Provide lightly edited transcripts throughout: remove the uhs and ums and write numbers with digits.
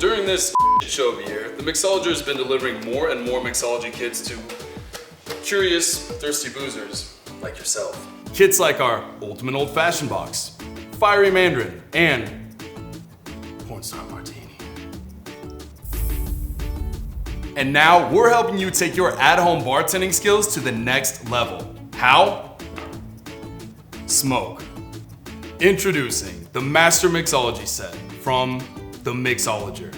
During this show of a year, the Mixologer has been delivering more and more mixology kits to curious, thirsty boozers like yourself. Kits like our Ultimate Old Fashioned Box, Fiery Mandarin, and Pornstar Martini. And now we're helping you take your at-home bartending skills to the next level. How? Smoke. Introducing the Master Mixology Set from the Mixologer.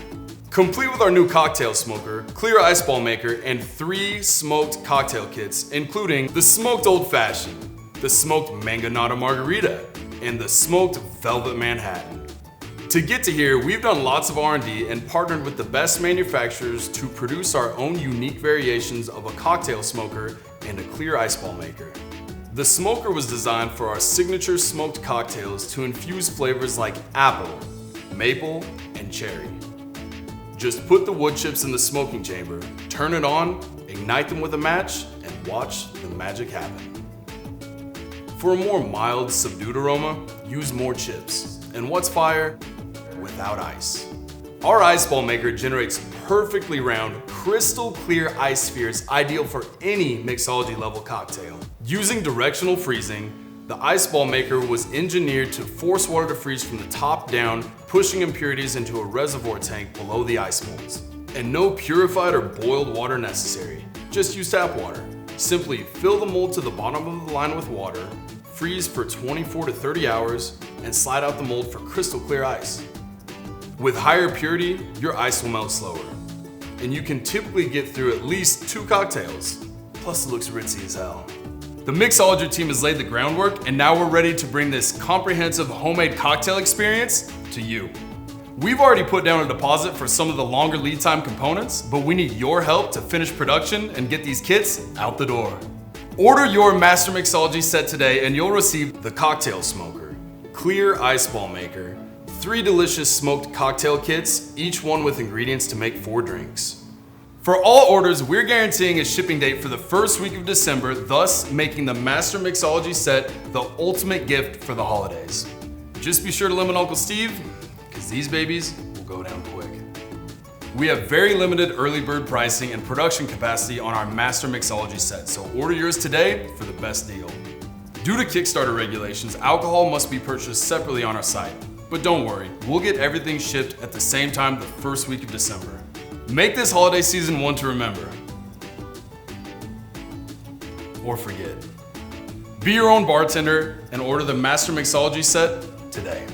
Complete with our new cocktail smoker, clear ice ball maker, and 3 smoked cocktail kits, including the smoked old fashioned, the smoked mangonada margarita, and the smoked velvet Manhattan. To get to here, we've done lots of R&D and partnered with the best manufacturers to produce our own unique variations of a cocktail smoker and a clear ice ball maker. The smoker was designed for our signature smoked cocktails to infuse flavors like apple, maple, and cherry. Just put the wood chips in the smoking chamber, turn it on, ignite them with a match, and watch the magic happen. For a more mild, subdued aroma, use more chips. And what's fire without ice? Our ice ball maker generates perfectly round, crystal clear ice spheres ideal for any mixology level cocktail. Using directional freezing, the ice ball maker was engineered to force water to freeze from the top down, pushing impurities into a reservoir tank below the ice molds. And no purified or boiled water necessary, just use tap water. Simply fill the mold to the bottom of the line with water, freeze for 24 to 30 hours, and slide out the mold for crystal clear ice. With higher purity, your ice will melt slower, and you can typically get through at least 2 cocktails. Plus it looks ritzy as hell. The Mixology team has laid the groundwork, and now we're ready to bring this comprehensive homemade cocktail experience to you. We've already put down a deposit for some of the longer lead time components, but we need your help to finish production and get these kits out the door. Order your Master Mixology Set today and you'll receive the cocktail smoker, clear ice ball maker, 3 delicious smoked cocktail kits, each one with ingredients to make 4 drinks. For all orders, we're guaranteeing a shipping date for the first week of December, thus making the Master Mixology Set the ultimate gift for the holidays. Just be sure to limit Uncle Steve, because these babies will go down quick. We have very limited early bird pricing and production capacity on our Master Mixology Set, so order yours today for the best deal. Due to Kickstarter regulations, alcohol must be purchased separately on our site. But don't worry, we'll get everything shipped at the same time the first week of December. Make this holiday season one to remember. Or forget. Be your own bartender and order the Master Mixology Set today.